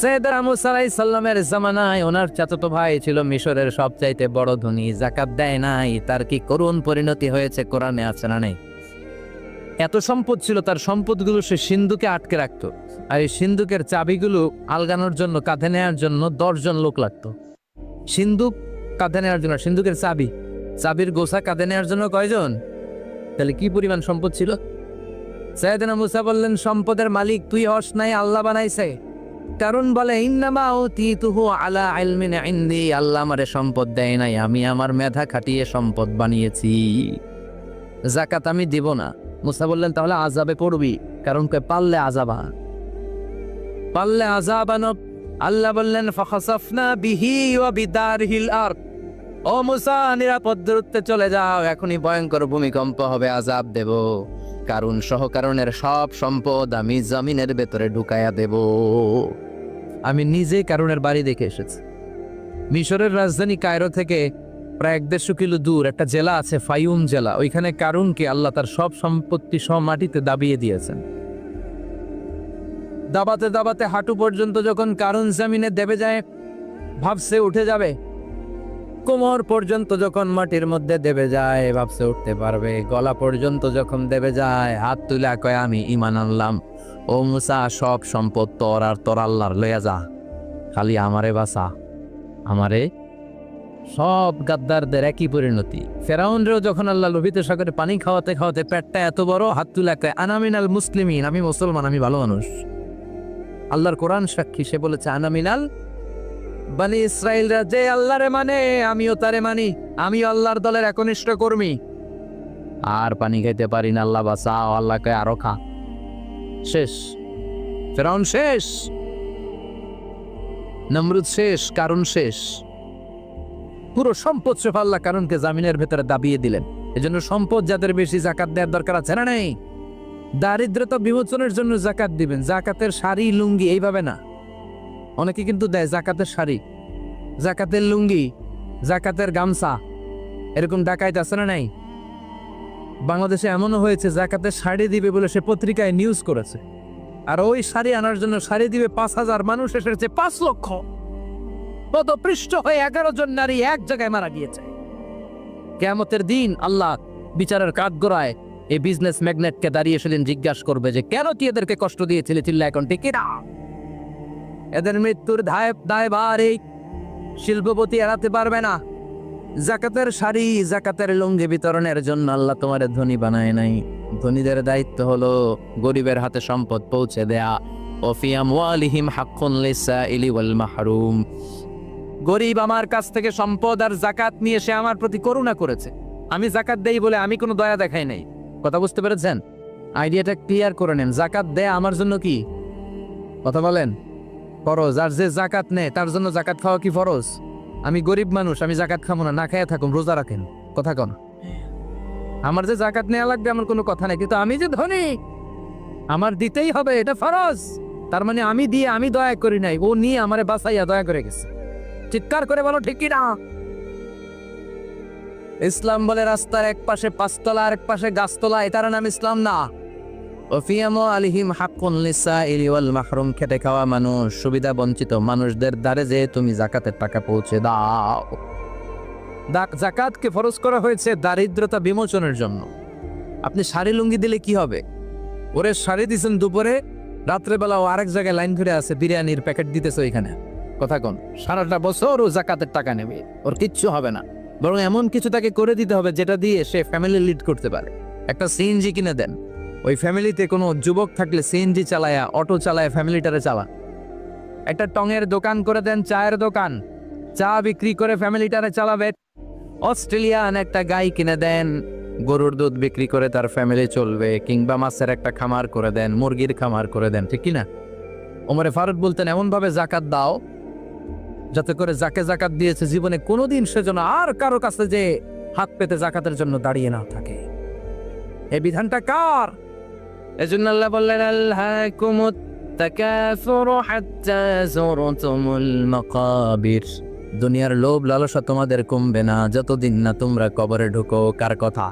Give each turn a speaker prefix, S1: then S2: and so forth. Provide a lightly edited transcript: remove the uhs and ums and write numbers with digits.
S1: সাইয়েদনা মুসা আলাইহিস সালামের জামানায় ওনার চাচাতো ভাই ছিল মিশরের সবচাইতে বড় ধনী, যাকাত দেয় নাই। তার কি করুণ পরিণতি হয়েছে কোরআনে আছে না নেই? এত সম্পদ ছিল, তার সম্পদগুলো সে সিন্ধুকে আটকে রাখতো। আর এই সিন্ধুকের চাবিগুলো আলগানোর জন্য, কাঁধে নেওয়ার জন্য 10 জন লোক লাগতো। সিন্ধুক কাঁধে নেওয়ার জন্য, সিন্ধুকের চাবির গোছা কাঁধে নেওয়ার জন্য কয়জন? তাহলে কি পরিমাণ সম্পদ ছিল? সাইয়েদনা মুসা বললেন, সম্পদের মালিক তুই হস নাই, আল্লাহ বানাইছে। কারণ বলে ইন্নামা উতীতুহু আলা ইলমিন ইনদি, আল্লাহ আমারে সম্পদ দেয় নাই, আমি আমার মেধা খাটিয়ে সম্পদ বানিয়েছি। যাকাত আমি দিব না। মুসা বললেন, তাহলে আযাবে পড়বি। কারণ পারলে আযাবান। আল্লাহ বললেন, ফাখাসাফনা বিহি ওয়া বিদারহিল আরদ, ও মুসা নিরাপদ দূরত্বে চলে যাও, এখনই ভয়ঙ্কর ভূমিকম্প হবে, আযাব দেব। কারণ সহ কারণের সব সম্পদ আমি জমিনের ভেতরে ঢুকায়া দেব। আমি নিজে কারণের বাড়ি দেখে এসেছি। মিশরের রাজধানী কায়রো থেকে প্রায় 150 কিলো দূর একটা জেলা আছে, ফাইউম জেলা। ওইখানে কারুনকে আল্লাহ তার সব সম্পত্তি সব মাটিতে দাবিয়ে দিয়েছেন। দাবাতে দাবাতে হাঁটু পর্যন্ত যখন কারুন জমিনে দেবে যায়, ভাবছে উঠে যাবে। কোমর পর্যন্ত যখন মাটির মধ্যে দেবে যায়, ভাবছে উঠতে পারবে। গলা পর্যন্ত যখন দেবে যায়, হাত তুলে কয় আমি ঈমান আনলাম। ও মুসা, সব সম্পদ তোর আর তোর আল্লাহর লইয়া যা, খালি আমারে বাঁচা, আমারে। সব গাদ্দারদের একই পরিণতি। ফেরাউনরেও যখন আল্লাহ লোভিত সাগরে পানি খাওয়াতে খাওয়াতে পেটটা এত বড়, হাত তুলে কয় আনা মিনাল মুসলিমিন, আমি মুসলমান, আমি ভালো মানুষ। আল্লাহর কোরআন সাক্ষী, সে বলেছে আনা মিনাল বনি ইসরাইলরা যে আল্লাহরে মানে, আমিও তারে মানি, আমিও আল্লাহর দলের একনিষ্ঠ কর্মী। আর পানি খাইতে পারি না, আল্লাহ বাঁচাও। আল্লাহকে আরো খা। শেষ, ফেরাউন শেষ, নমরুদ শেষ, কারণ শেষ। পুরো সম্পদ সে আল্লাহ কারণকে জামিনের ভেতরে দাবিয়ে দিলেন। এজন্য সম্পদ যাদের বেশি যাকাত দেওয়ার দরকার আছে না নেই? দারিদ্রতা বিমোচনের জন্য যাকাত দিবেন। যাকাতের শাড়ি লুঙ্গি এইভাবে না। অনেকে কিন্তু দেয় জাকাতের শাড়ি, জাকাতের লুঙ্গি, জাকাতের গামছা, এরকম ডাকাইত আছে না নাই? বাংলাদেশে এমনও হয়েছে জাকাতের শাড়ি দিবে বলে সে পত্রিকায় নিউজ করেছে, আর ওই শাড়ি আনার জন্য শাড়ি দিবে 5,000 মানুষ এসেছে 5 লক্ষ। পদপৃষ্ঠ হয়ে 11 জন নারী এক জায়গায় মারা গিয়েছে। কিয়ামতের দিন আল্লাহ বিচারের কাঠগড়ায় এই বিজনেস ম্যাগনেটকে দাঁড়িয়ে সেদিন জিজ্ঞাসা করবে যে কেন তুই এদেরকে কষ্ট দিয়েছিলি, চিল্লা এখন ঠিক না? এদের মৃত্যুর দায়ভার এই শিল্পপতি এড়াতে পারবে না। যাকাতের শাড়ি, যাকাতের লুঙ্গি বিতরণের জন্য আল্লাহ তোমার ধনী বানায় নাই। ধনীদের দায়িত্ব হলো গরিবের হাতে সম্পদ পৌঁছে দেয়া। ওফি আমওয়ালিহিম হাক্কুন লিসাইলি ওয়াল মাহরুম। গরিব আমার কাছ থেকে সম্পদ আর যাকাত নিয়ে সে আমার প্রতি করুণা করেছে। আমি যাকাত দেই বলে আমি কোনো দয়া দেখাই নাই। কথা বুঝতে পেরেছেন? আইডিয়াটা ক্লিয়ার করে নেন। যাকাত দেয়া আমার জন্য কি? কথা বলেন। ফরজ। আর যে যাকাত নেয় তার জন্য যাকাত খাওয়া কি ফরজ? আমি গরিব মানুষ, আমি যাকাত খাবো না, না খাইয়া থাকুন, রোজা রাখেন, কথা কন। আমার যে যাকাত নেওয়া লাগবে এমন কোনো কথা নেই, কিন্তু আমি যে ধনী আমার দিতেই হবে, এটা ফরজ। তার মানে আমি দিয়ে আমি দয়া করি নাই, ও নিয়ে আমারে বাঁচাইয়া দয়া করে গেছে। চিৎকার করে বলো ঠিক কি না? ইসলাম বলে রাস্তার এক পাশে 5 তলা আর এক পাশে গাছতলা, এটার নাম ইসলাম না। খেটে খাওয়া মানুষ, সুবিধা বঞ্চিত মানুষদের দ্বারে যে তুমি যাকাতের টাকা পৌঁছে দাও। যাকাতকে ফরজ করা হয়েছে দারিদ্রতা বিমোচনের জন্য। আপনি শাড়ি লুঙ্গি দিলে কি হবে? ওরে শাড়ি দিচ্ছেন দুপুরে, রাত্রেবেলা ও আরেক জায়গায় লাইন ধরে আছে, বিরিয়ানির প্যাকেট দিতেছে ওইখানে, কথা কন। সারাটা বছর ও যাকাতের টাকা নেবে, ওর কিচ্ছু হবে না। বরং এমন কিছু তাকে করে দিতে হবে যেটা দিয়ে সে ফ্যামিলি লিড করতে পারে। একটা সিএনজি কিনে দেন, ওই ফ্যামিলিতে কোনো যুবক থাকলে সিএনজি চালায়া, অটো চালায় ফ্যামিলিটারে চালা। একটা টঙের দোকান করে দেন, চায়ের দোকান, চা বিক্রি করে ফ্যামিলিটারে চালাবে। অস্ট্রেলিয়ান একটা গাই কিনে দেন, গরুর দুধ বিক্রি করে তার ফ্যামিলি চলবে। কিংবা মাছের একটা খামার করে দেন, মুরগির খামার করে দেন, ঠিক কিনা? ওমরে ফারুক বলতেন এমন ভাবে যাকাত দাও যাতে করে যাকে যাকাত দিয়েছে জীবনে কোনোদিন সেজন্য আর কারো কাছে যে হাত পেতে যাকাতের জন্য দাঁড়িয়ে না থাকে। এই বিধানটা কার? এজন্য আল্লাহ বললেন আল্লাহকুমুত তাকাসুরু হাত্তা যুরতুমুল মাকাবির। দুনিয়ার লোভ লালসা তোমাদের কমবে না যতদিন না তোমরা কবরে ঢুকো। কার কথা?